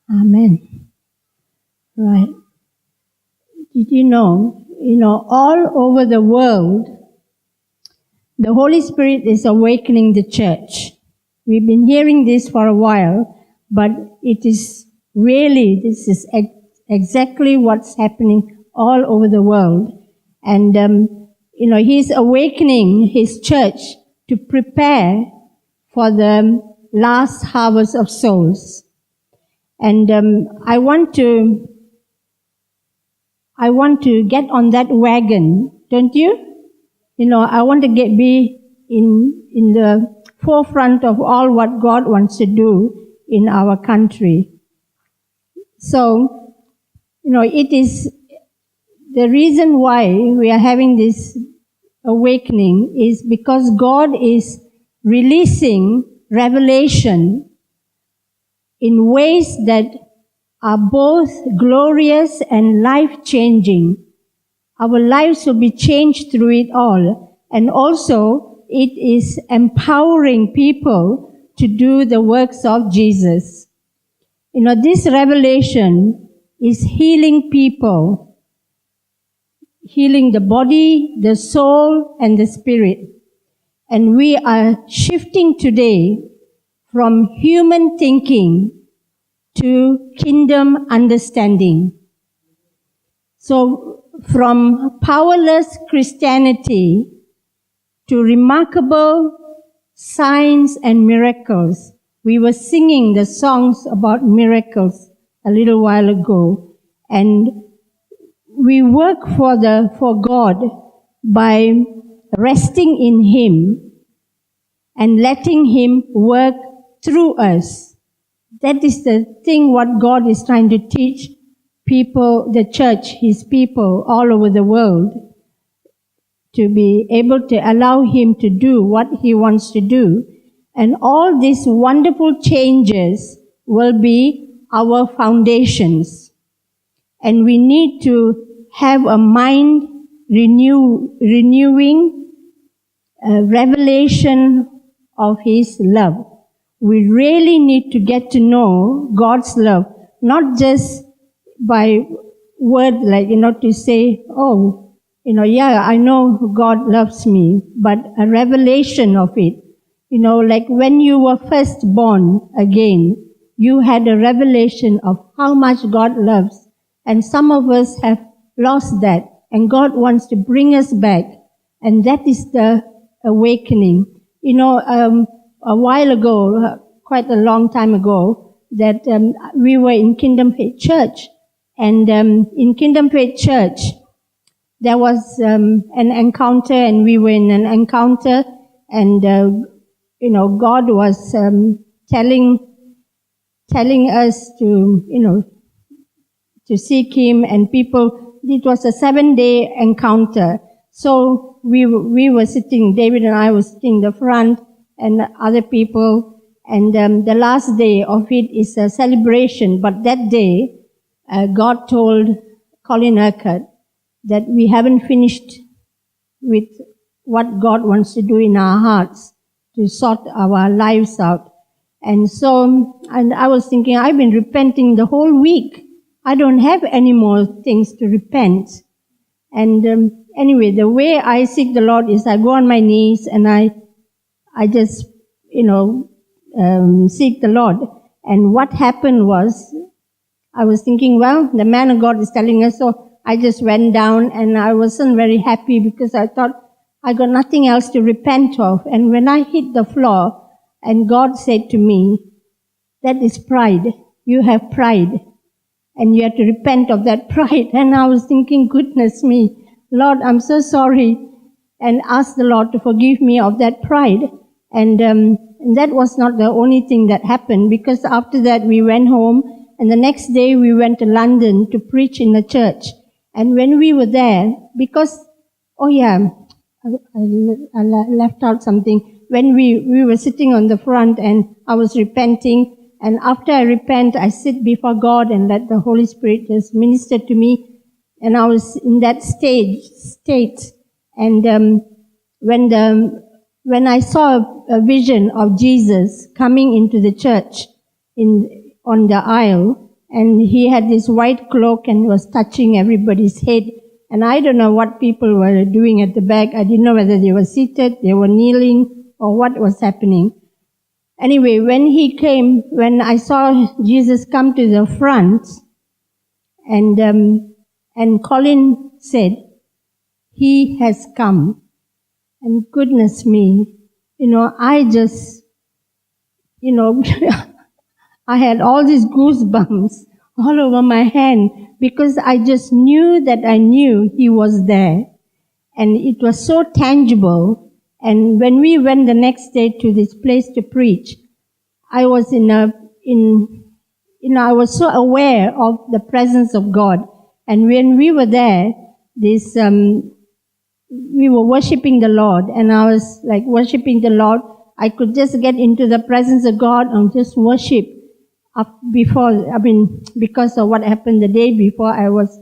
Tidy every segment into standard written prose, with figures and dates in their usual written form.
Amen. Right. Did you know, all over the world, the Holy Spirit is awakening the church. We've been hearing this for a while, but it is really, this is exactly what's happening all over the world. And, He's awakening His church to prepare for the last harvest of souls. And I want to get on that wagon, don't you? I want to be in the forefront of all what God wants to do in our country. So, it is the reason why we are having this awakening is because God is releasing revelation in ways that are both glorious and life-changing. Our lives will be changed through it all. And also, it is empowering people to do the works of Jesus. This revelation is healing people, healing the body, the soul, and the spirit. And we are shifting today from human thinking to kingdom understanding. So, from powerless Christianity to remarkable signs and miracles. We were singing the songs about miracles a little while ago. And we work for God by resting in Him and letting Him work through us. That is the thing what God is trying to teach people, the church, His people all over the world, to be able to allow Him to do what He wants to do. And all these wonderful changes will be our foundations. And we need to have a mind renewing revelation of His love. We really need to get to know God's love, not just by word, to say, I know God loves me, but a revelation of it. Like when you were first born again, you had a revelation of how much God loves. And some of us have lost that, and God wants to bring us back. And that is the awakening. A while ago, quite a long time ago, that we were in Kingdom Faith Church. And in Kingdom Faith Church, there was an encounter, and we were in an encounter, and God was telling us to seek Him, and people. It was a 7-day encounter. So we were sitting. David and I were sitting in the front, and other people. And the last day of it is a celebration. But that day, God told Colin Urquhart that we haven't finished with what God wants to do in our hearts to sort our lives out. And I was thinking, I've been repenting the whole week. I don't have any more things to repent. And anyway, the way I seek the Lord is I go on my knees and I just, seek the Lord. And what happened was, I was thinking, well, the man of God is telling us, so I just went down, and I wasn't very happy because I thought I got nothing else to repent of. And when I hit the floor, and God said to me, that is pride. You have pride, and you have to repent of that pride. And I was thinking, goodness me, Lord, I'm so sorry, and ask the Lord to forgive me of that pride. And that was not the only thing that happened, because after that we went home, and the next day we went to London to preach in the church. And when we were there, because, I left out something. When we were sitting on the front and I was repenting, and after I repent, I sit before God and let the Holy Spirit just minister to me. And I was in that state. And when I saw a vision of Jesus coming into the church on the aisle, and he had this white cloak and was touching everybody's head. And I don't know what people were doing at the back. I didn't know whether they were seated, they were kneeling, or what was happening. Anyway, when I saw Jesus come to the front, and Colin said, "He has come." And goodness me, I just, I had all these goosebumps all over my hand because I just knew that I knew he was there. And it was so tangible. And when we went the next day to this place to preach, I was I was so aware of the presence of God. And when we were there, we were worshiping the Lord, and I was like worshiping the Lord. I could just get into the presence of God and just worship. Because of what happened the day before, I was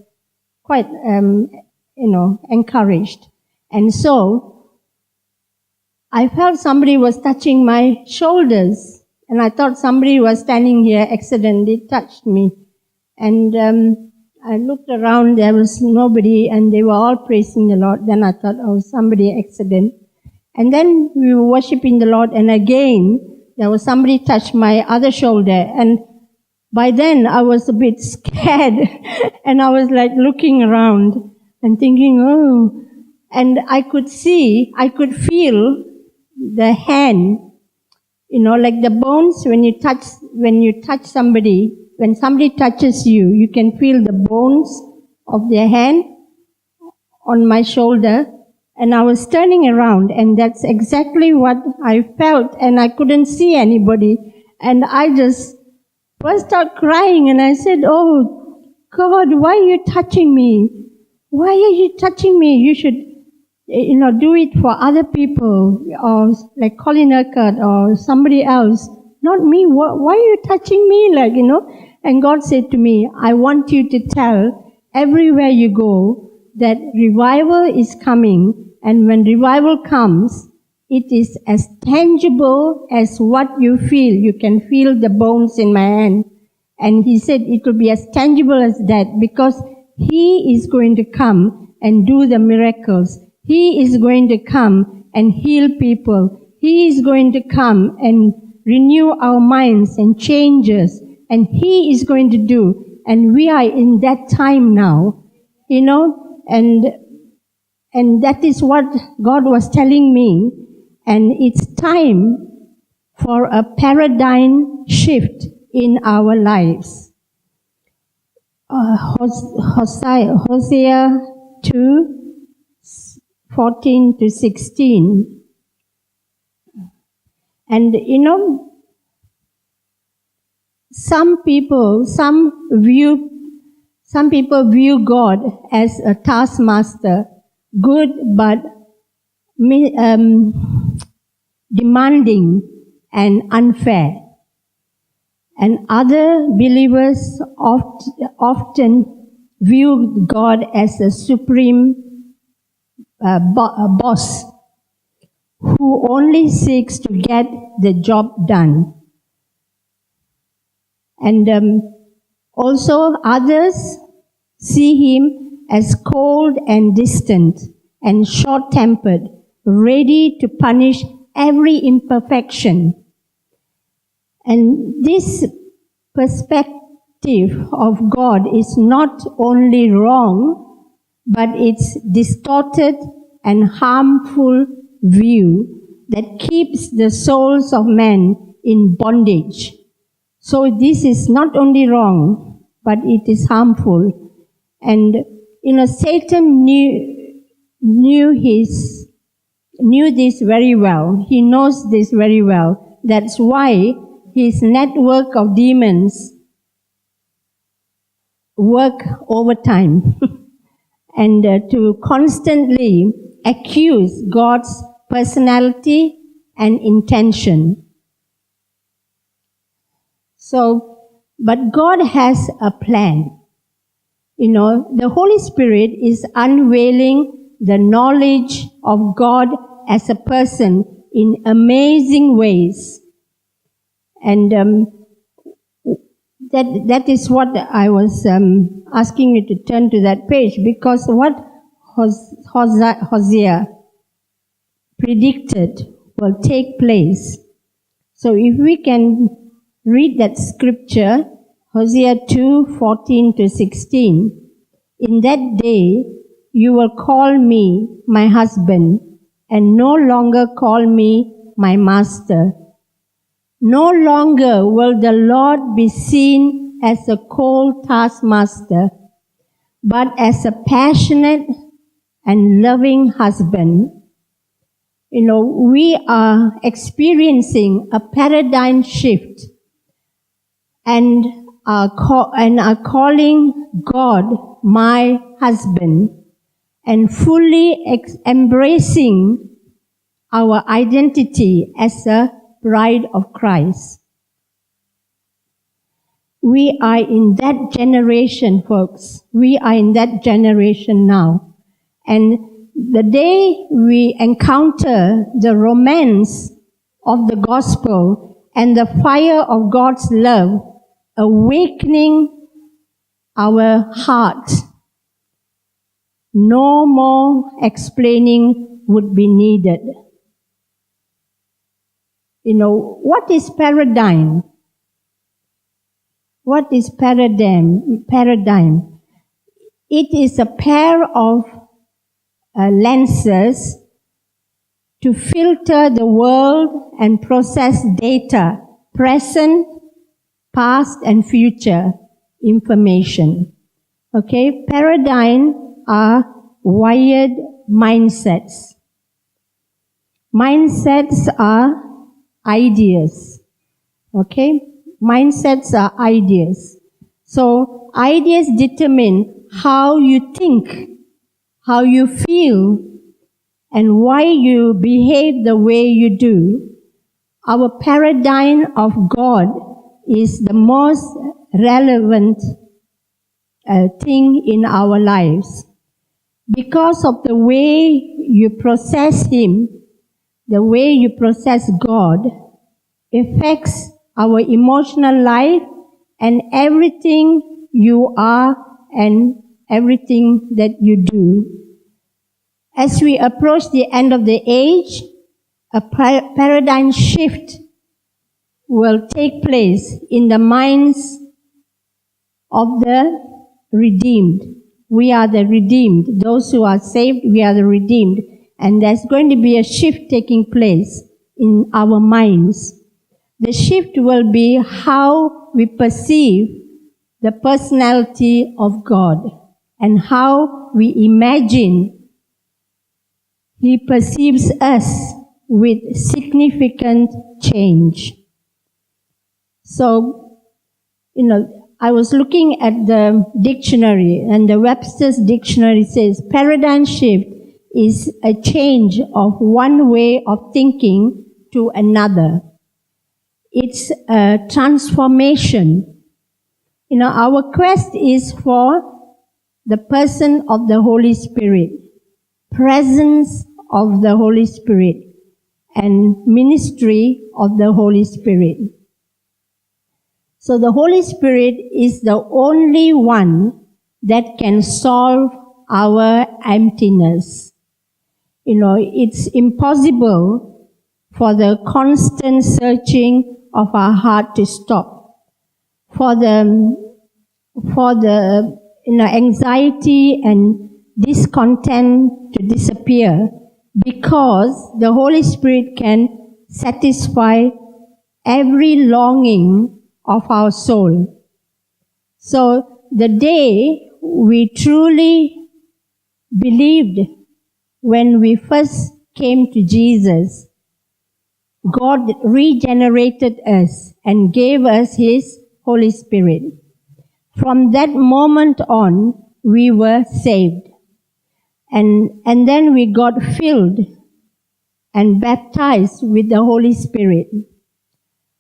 quite, encouraged. And so, I felt somebody was touching my shoulders, and I thought somebody was standing here, accidentally touched me. And I looked around, there was nobody, and they were all praising the Lord. Then I thought, somebody accident. And then we were worshiping the Lord, and again, there was somebody touched my other shoulder, and by then I was a bit scared, and I was like looking around and thinking, and I could feel the hand, like the bones when you touch somebody, when somebody touches you, you can feel the bones of their hand on my shoulder. And I was turning around, and that's exactly what I felt, and I couldn't see anybody. And I just burst out crying, and I said, "Oh, God, why are you touching me? Why are you touching me? You should, do it for other people, or like Colin Urquhart, or somebody else, not me. Why are you touching me?" And God said to me, "I want you to tell everywhere you go that revival is coming. And when revival comes, it is as tangible as what you feel. You can feel the bones in my hand." And he said it will be as tangible as that, because he is going to come and do the miracles. He is going to come and heal people. He is going to come and renew our minds and change us. And he is going to do. And we are in that time now, and that is what God was telling me. And it's time for a paradigm shift in our lives. Hosea 2:14-16. And some people view God as a taskmaster, good but demanding and unfair. And other believers often view God as a supreme boss who only seeks to get the job done. And also others see him as cold and distant and short-tempered, ready to punish every imperfection. And this perspective of God is not only wrong, but it's distorted and harmful view that keeps the souls of men in bondage. So this is not only wrong, but it is harmful. And Satan knew this very well. He knows this very well. That's why his network of demons work overtime and to constantly accuse God's personality and intention. But God has a plan. The Holy Spirit is unveiling the knowledge of God as a person in amazing ways. And that is what I was asking you to turn to that page, because what Hosea predicted will take place. So if we can read that scripture, Hosea 2:14-16, in that day you will call me my husband and no longer call me my master. No longer will the Lord be seen as a cold taskmaster, but as a passionate and loving husband. We are experiencing a paradigm shift and are calling God my husband and fully embracing our identity as a bride of Christ. We are in that generation, folks. We are in that generation now. And the day we encounter the romance of the gospel and the fire of God's love awakening our hearts, no more explaining would be needed. What is paradigm? What is paradigm? It is a pair of lenses to filter the world and process data, present, past, and future information. Okay? Paradigm are wired mindsets. Mindsets are ideas. Okay? Mindsets are ideas. So ideas determine how you think, how you feel, and why you behave the way you do. Our paradigm of God is the most relevant thing in our lives. Because of the way you process Him, the way you process God, affects our emotional life and everything you are and everything that you do. As we approach the end of the age, a paradigm shift will take place in the minds of the redeemed. We are the redeemed. Those who are saved, we are the redeemed. And there's going to be a shift taking place in our minds. The shift will be how we perceive the personality of God and how we imagine He perceives us with significant change. So, I was looking at the dictionary, and the Webster's dictionary says paradigm shift is a change of one way of thinking to another. It's a transformation. Our quest is for the person of the Holy Spirit, presence of the Holy Spirit, and ministry of the Holy Spirit. So the Holy Spirit is the only one that can solve our emptiness. It's impossible for the constant searching of our heart to stop, for the anxiety and discontent to disappear, because the Holy Spirit can satisfy every longing of our soul. So the day we truly believed, when we first came to Jesus, God regenerated us and gave us His Holy Spirit. From that moment on, we were saved. And then we got filled and baptized with the Holy Spirit.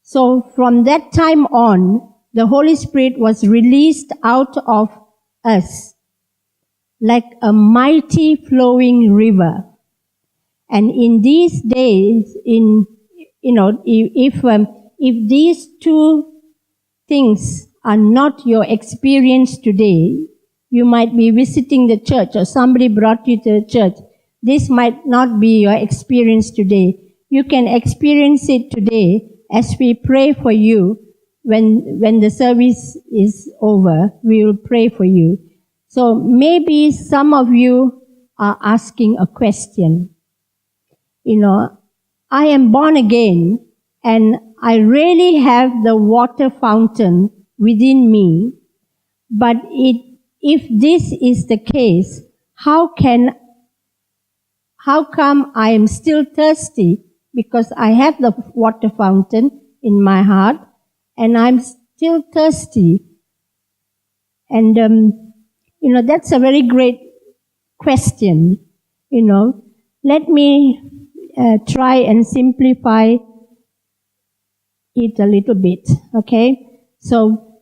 So from that time on, the Holy Spirit was released out of us like a mighty flowing river. And in these days, if these two things are not your experience today. You might be visiting the church or somebody brought you to the church. This might not be your experience today. You can experience it today as we pray for you. When the service is over, we will pray for you. So maybe some of you are asking a question. I am born again and I really have the water fountain within me. But if this is the case, how come I am still thirsty? Because I have the water fountain in my heart and I'm still thirsty. And, that's a very great question. Let me try and simplify it a little bit, okay? So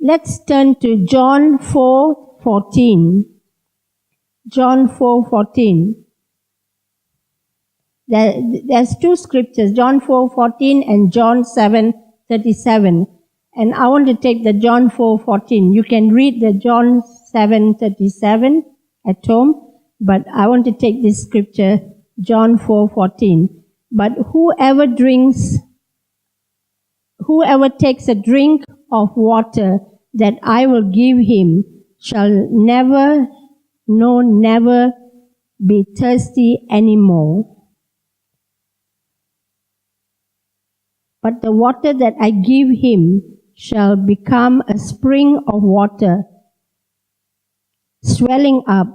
let's turn to John 4:14. John 4:14. There's two scriptures, John 4:14 and John 7:37. And I want to take the John 4:14. You can read the John 7:37 at home, but I want to take this scripture, John 4:14. But whoever takes a drink of water that I will give him shall never be thirsty anymore. But the water that I give him shall become a spring of water, swelling up,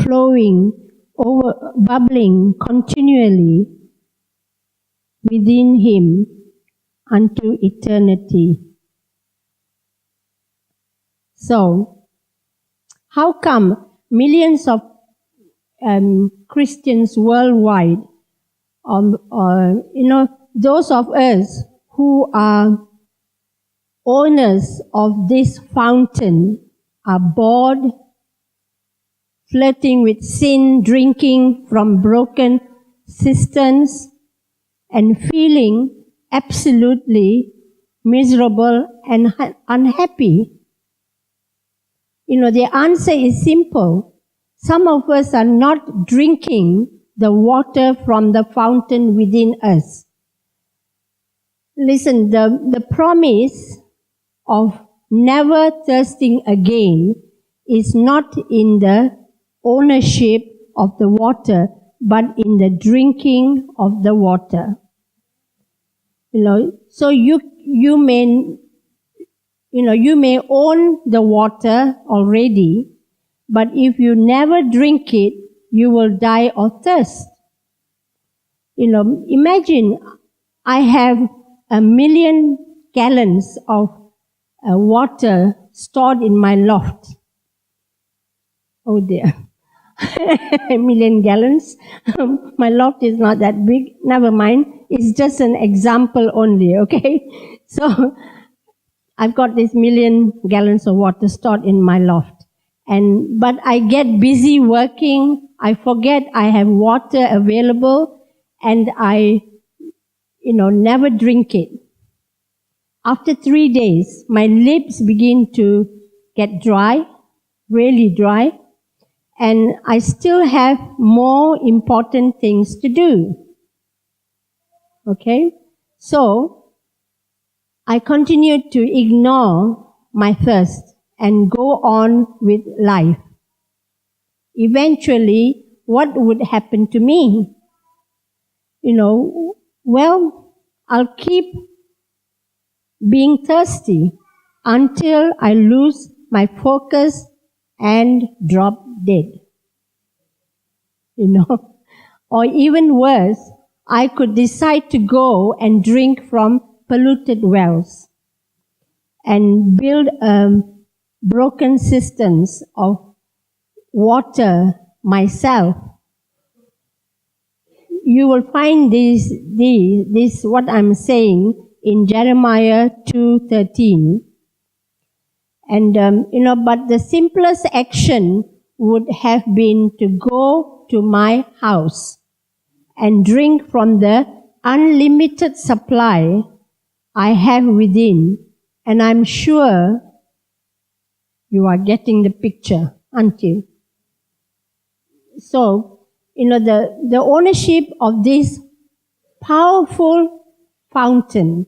flowing over, bubbling continually within him unto eternity. So, how come millions of Christians worldwide, those of us who are owners of this fountain are bored, flirting with sin, drinking from broken cisterns, and feeling absolutely miserable and unhappy? The answer is simple. Some of us are not drinking the water from the fountain within us. Listen, the promise of never thirsting again is not in the ownership of the water, but in the drinking of the water. So you may own the water already, but if you never drink it, you will die of thirst. Imagine I have 1 million gallons of water stored in my loft. Oh dear. 1 million gallons. My loft is not that big. Never mind. It's just an example only, okay? So, I've got this 1 million gallons of water stored in my loft. But I get busy working. I forget I have water available and I, never drink it. After 3 days, my lips begin to get dry, really dry, and I still have more important things to do. Okay? So, I continued to ignore my thirst and go on with life. Eventually, what would happen to me? I'll keep being thirsty until I lose my focus and drop dead. Or even worse, I could decide to go and drink from polluted wells and build broken cisterns of water myself. You will find this what I'm saying in Jeremiah 2:13. And, but the simplest action would have been to go to my house and drink from the unlimited supply I have within And I'm sure you are getting the picture, aren't you? So, the ownership of this powerful fountain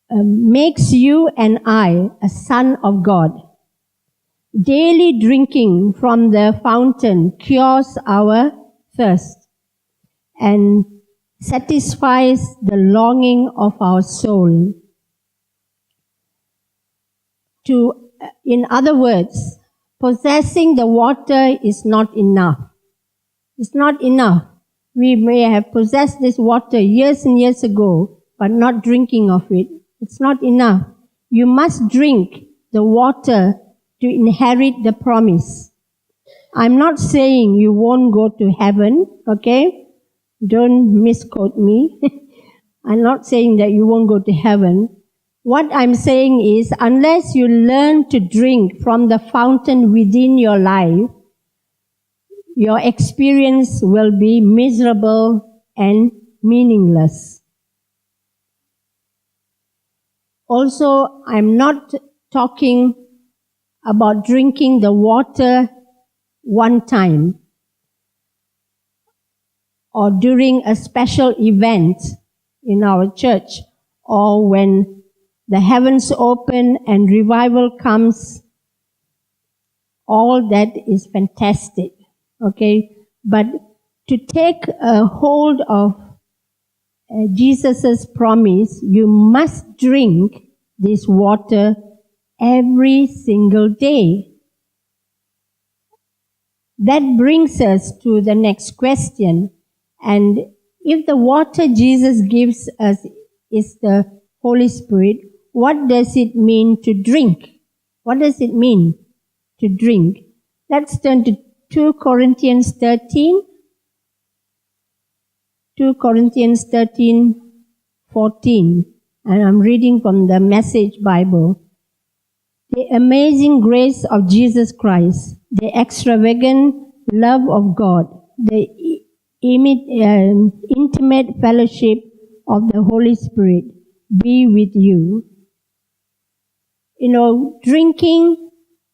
makes you and I a son of God. Daily drinking from the fountain cures our thirst and satisfies the longing of our soul. In other words, possessing the water is not enough. It's not enough. We may have possessed this water years and years ago, but not drinking of it. It's not enough. You must drink the water to inherit the promise. I'm not saying you won't go to heaven, okay? Don't misquote me. I'm not saying that you won't go to heaven. What I'm saying is, unless you learn to drink from the fountain within your life, your experience will be miserable and meaningless. Also, I'm not talking about drinking the water one time or during a special event in our church, or when the heavens open and revival comes. All that is fantastic, okay? But to take a hold of Jesus' promise, you must drink this water every single day. That brings us to the next question. And if the water Jesus gives us is the Holy Spirit, what does it mean to drink? What does it mean to drink? Let's turn to 2 Corinthians 13. 2 Corinthians 13:14. And I'm reading from the Message Bible. The amazing grace of Jesus Christ, the extravagant love of God, the intimate fellowship of the Holy Spirit be with you. Drinking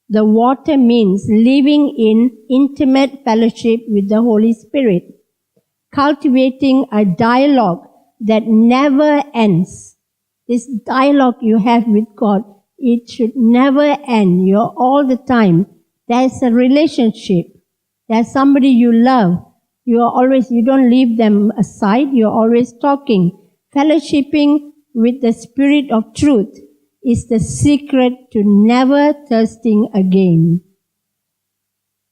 the water means living in intimate fellowship with the Holy Spirit, cultivating a dialogue that never ends. This dialogue you have with God, it should never end. You're all the time. There's a relationship. There's somebody you love. You don't leave them aside. You're always talking. Fellowshipping with the Spirit of truth is the secret to never thirsting again.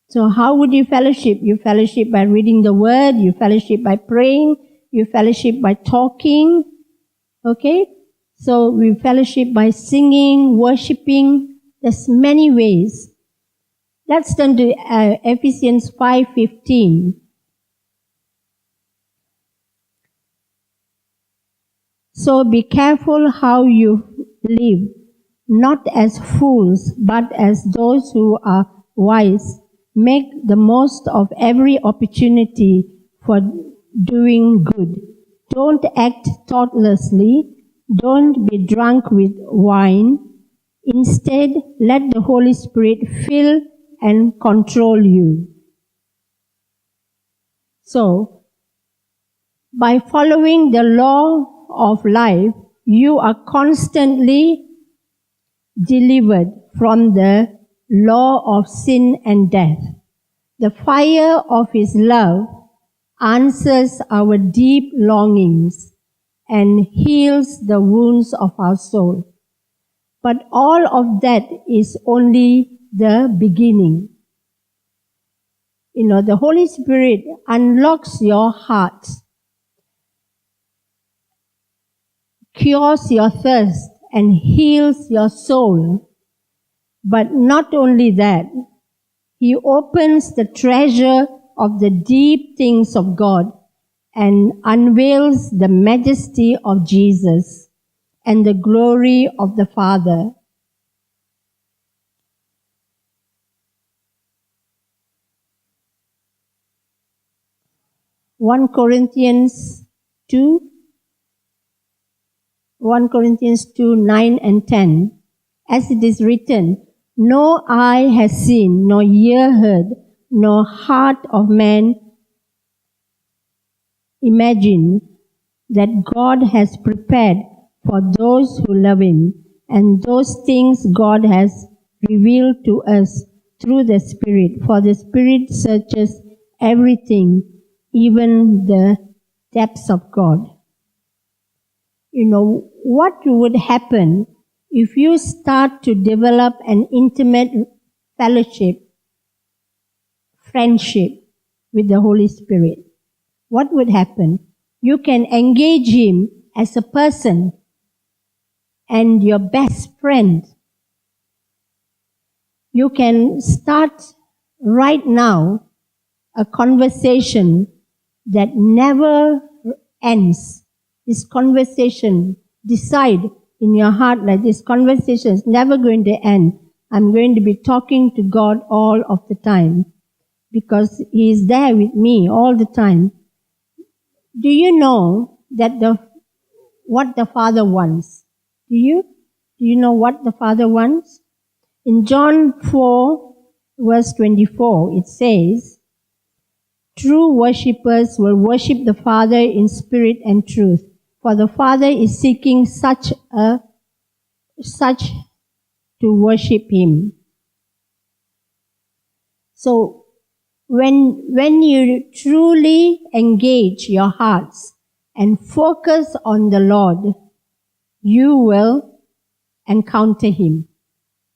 So how would you fellowship? You fellowship by reading the Word. You fellowship by praying. You fellowship by talking. Okay? So we fellowship by singing, worshiping. There's many ways. Let's turn to Ephesians 5:15. So be careful how you live, not as fools, but as those who are wise. Make the most of every opportunity for doing good. Don't act thoughtlessly. Don't be drunk with wine. Instead, let the Holy Spirit fill and control you. So, by following the law of life, you are constantly delivered from the law of sin and death. The fire of His love answers our deep longings and heals the wounds of our soul. But all of that is only the beginning. The Holy Spirit unlocks your heart, cures your thirst, and heals your soul. But not only that, He opens the treasure of the deep things of God and unveils the majesty of Jesus and the glory of the Father. (1 Corinthians 2 1 Corinthians 2, 9 and 10. As it is written, no eye has seen, nor ear heard, nor heart of man imagined that God has prepared for those who love Him, and those things God has revealed to us through the Spirit. For the Spirit searches everything, even the depths of God. You know, what would happen if you start to develop an intimate fellowship, friendship with the Holy Spirit? What would happen? You can engage Him as a person and your best friend. You can start right now a conversation that never ends. This conversation, decide in your heart that this conversation is never going to end. I'm going to be talking to God all of the time because He is there with me all the time. Do you know that what the Father wants? Do you know what the Father wants? In John 4, verse 24, it says, true worshippers will worship the Father in spirit and truth, for the Father is seeking such to worship Him. So, when you truly engage your hearts and focus on the Lord, you will encounter Him.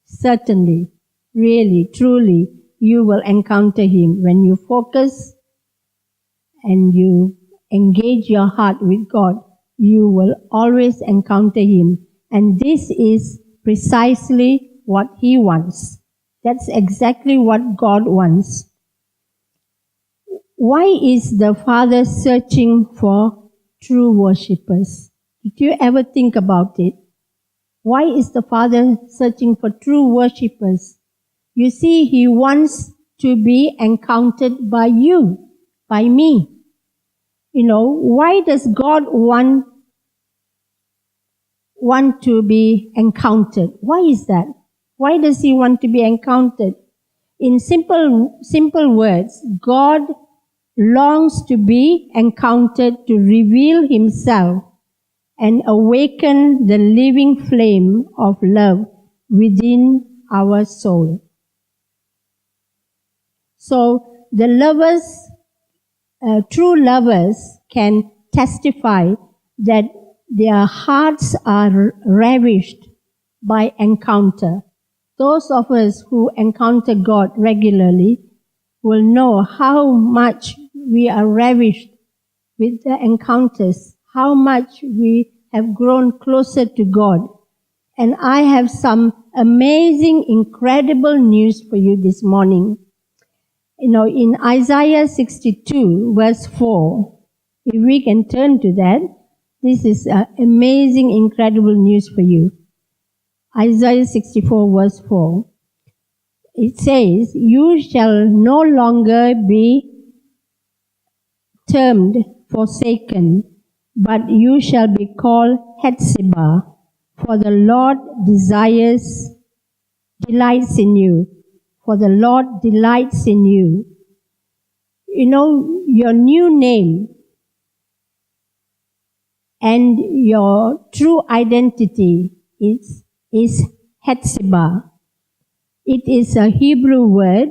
Certainly, really, truly, you will encounter Him. When you focus and you engage your heart with God, you will always encounter Him. And this is precisely what He wants. That's exactly what God wants. Why is the Father searching for true worshippers? Did you ever think about it? Why is the Father searching for true worshippers? You see, He wants to be encountered by you, by me. You know, why does God want to be encountered? Why is that? Why does He want to be encountered? In simple words, God longs to be encountered to reveal Himself and awaken the living flame of love within our soul. So the true lovers can testify that their hearts are ravished by encounter. Those of us who encounter God regularly will know how much we are ravished with the encounters, how much we have grown closer to God. And I have some amazing, incredible news for you this morning. You know, in Isaiah 62, verse 4, if we can turn to that, this is amazing, incredible news for you. Isaiah 64, verse 4. It says, you shall no longer be termed forsaken, but you shall be called Hephzibah, for the Lord delights in you. For the Lord delights in you. You know, your new name and your true identity is Hephzibah. It is a Hebrew word,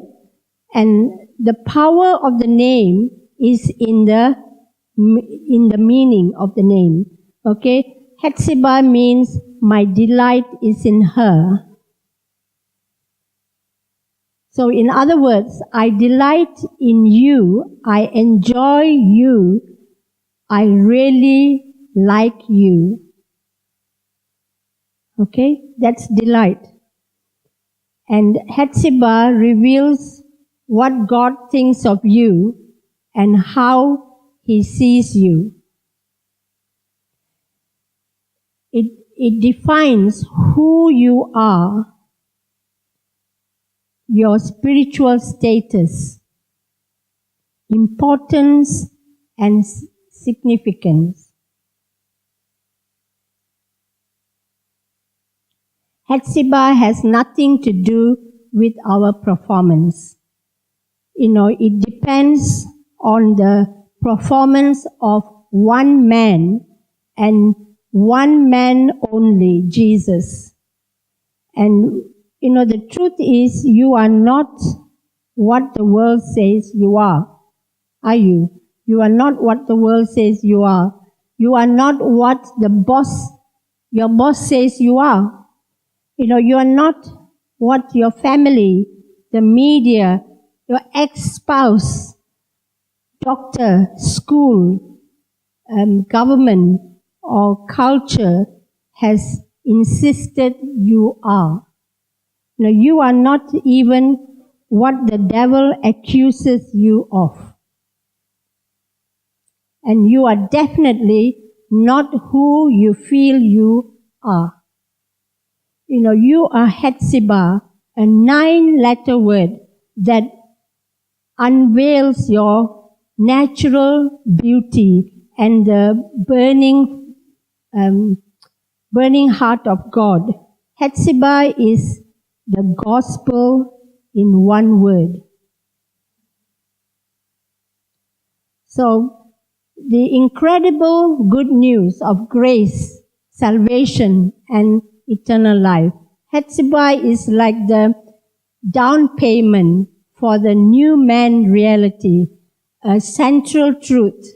and the power of the name is in the meaning of the name. Okay? Hephzibah means my delight is in her. So in other words, I delight in you, I enjoy you, I really like you. Okay? That's delight. And Hephzibah reveals what God thinks of you and how He sees you. It defines who you are, your spiritual status, importance, and significance. Hephzibah has nothing to do with our performance. It depends on the performance of one man and one man only, Jesus. And, the truth is you are not what the world says you are you? You are not what the world says you are. You are not what your boss says you are. You are not what your family, the media, your ex-spouse, doctor, school, government, or culture has insisted you are. You are not even what the devil accuses you of. And you are definitely not who you feel you are. You are Hephzibah, a 9-letter word that unveils your natural beauty and the burning heart of God. Hephzibah is the gospel in one word. So, the incredible good news of grace, salvation, and eternal life. Hephzibah is like the down payment for the new man reality, a central truth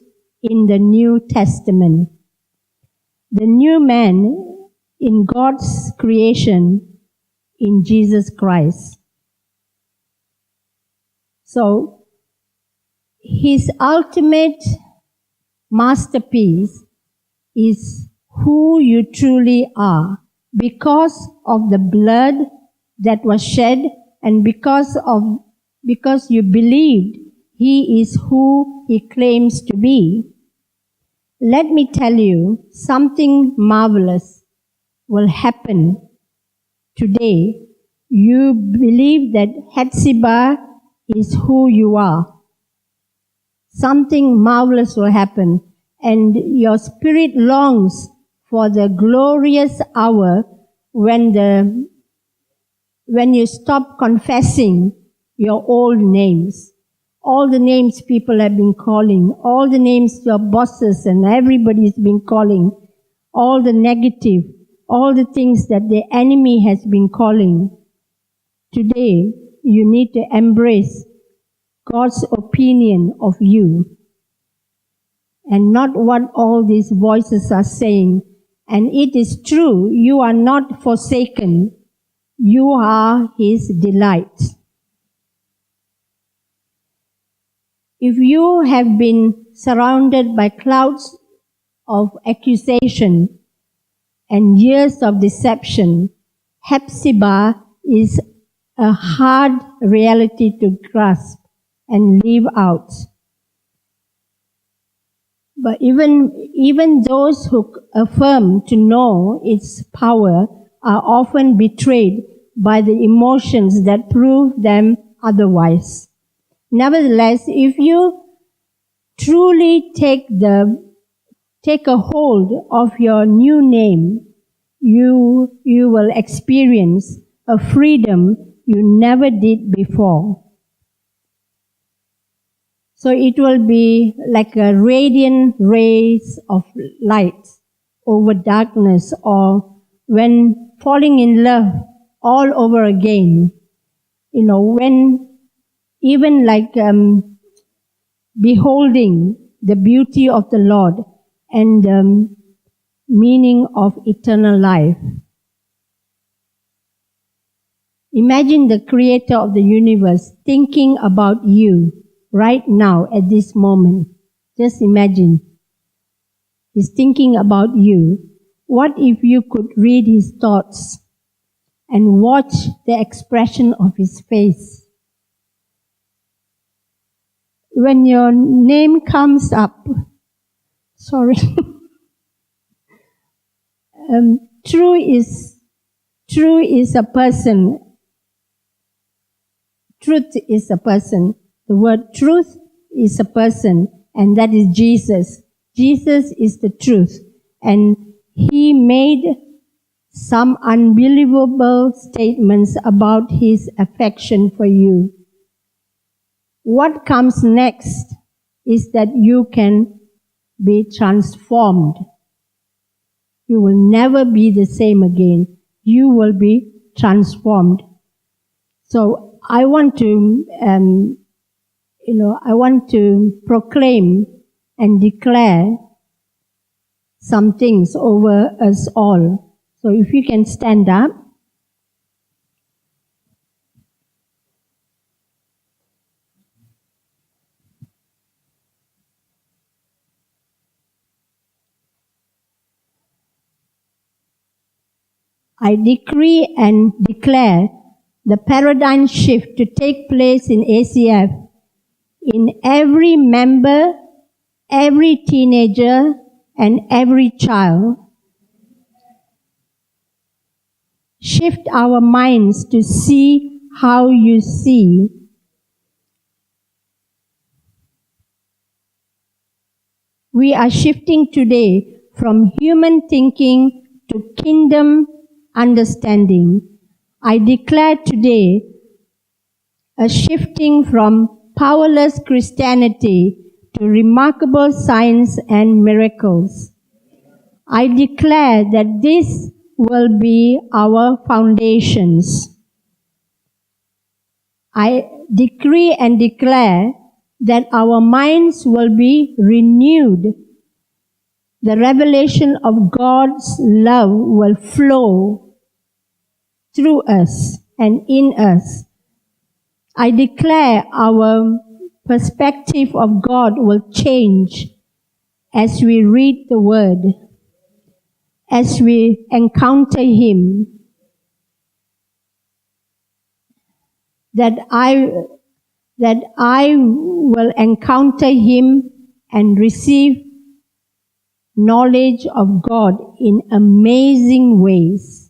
in the New Testament. The new man in God's creation in Jesus Christ. So, his ultimate masterpiece is who you truly are because of the blood that was shed and because you believed he is who he claims to be. Let me tell you, something marvelous will happen today. You believe that Hephzibah is who you are. Something marvelous will happen, and your spirit longs for the glorious hour when you stop confessing your old names. All the names people have been calling, all the names your bosses and everybody's been calling, all the negative, all the things that the enemy has been calling. Today, you need to embrace God's opinion of you and not what all these voices are saying. And it is true, you are not forsaken. You are His delight. If you have been surrounded by clouds of accusation and years of deception, Hephzibah is a hard reality to grasp and live out. But even those who affirm to know its power are often betrayed by the emotions that prove them otherwise. Nevertheless, if you truly take a hold of your new name, you will experience a freedom you never did before. So it will be like a radiant rays of light over darkness, or when falling in love all over again. When even like beholding the beauty of the Lord and the meaning of eternal life. Imagine the Creator of the universe thinking about you right now at this moment. Just imagine. He's thinking about you. What if you could read His thoughts and watch the expression of His face? When your name comes up, true is a person. Truth is a person. The word truth is a person, and that is Jesus. Jesus is the truth, and He made some unbelievable statements about His affection for you. What comes next is that you can be transformed. You will never be the same again. You will be transformed. So I want to, I want to proclaim and declare some things over us all. So if you can stand up. I decree and declare the paradigm shift to take place in ACF, in every member, every teenager, and every child. Shift our minds to see how you see. We are shifting today from human thinking to kingdom understanding. I declare today a shifting from powerless Christianity to remarkable signs and miracles. I declare that this will be our foundations. I decree and declare that our minds will be renewed. The revelation of God's love will flow through us and in us. I declare our perspective of God will change as we read the Word, as we encounter Him. That I will encounter Him and receive knowledge of God in amazing ways.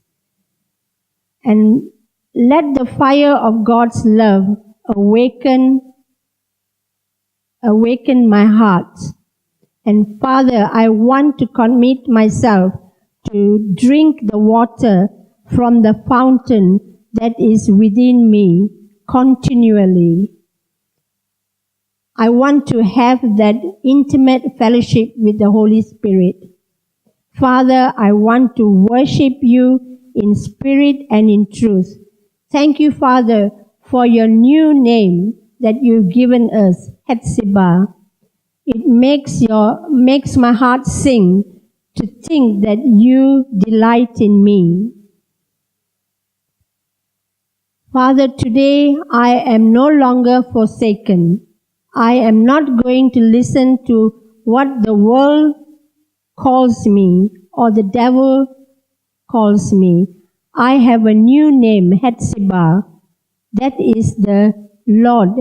And let the fire of God's love awaken my heart. And Father, I want to commit myself to drink the water from the fountain that is within me continually. I want to have that intimate fellowship with the Holy Spirit. Father, I want to worship you in spirit and in truth. Thank you, Father, for your new name that you've given us, Hephzibah. It makes my heart sing to think that you delight in me. Father, today I am no longer forsaken. I am not going to listen to what the world calls me or the devil calls me. I have a new name, Hephzibah. That is the Lord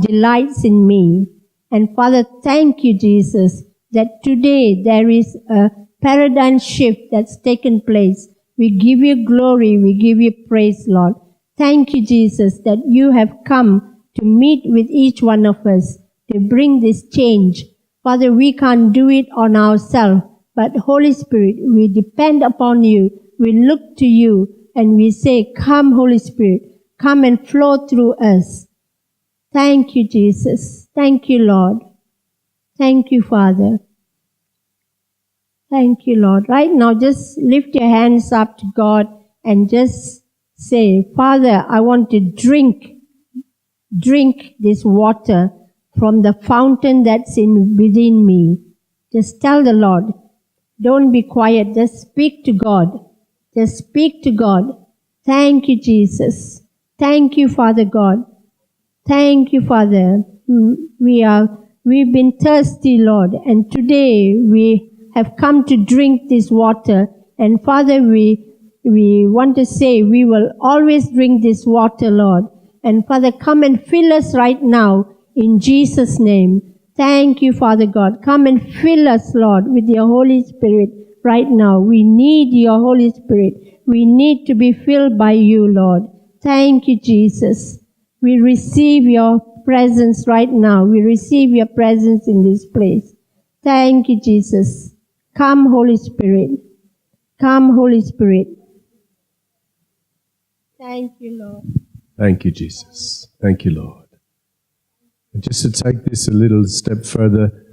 delights in me. And Father, thank you, Jesus, that today there is a paradigm shift that's taken place. We give you glory, we give you praise, Lord. Thank you, Jesus, that you have come to meet with each one of us, to bring this change. Father, we can't do it on ourselves, but Holy Spirit, we depend upon you. We look to you and we say, come, Holy Spirit, come and flow through us. Thank you, Jesus. Thank you, Lord. Thank you, Father. Thank you, Lord. Right now, just lift your hands up to God and just say, Father, I want to drink this water from the fountain that's within me. Just tell the Lord. Don't be quiet. Just speak to God. Just speak to God. Thank you, Jesus. Thank you, Father God. Thank you, Father. We've been thirsty, Lord, and today we have come to drink this water. And Father, we want to say we will always drink this water, Lord. And Father, come and fill us right now in Jesus' name. Thank you, Father God. Come and fill us, Lord, with your Holy Spirit right now. We need your Holy Spirit. We need to be filled by you, Lord. Thank you, Jesus. We receive your presence right now. We receive your presence in this place. Thank you, Jesus. Come, Holy Spirit. Come, Holy Spirit. Thank you, Lord. Thank you, Jesus. Thank you, Lord. And just to take this a little step further,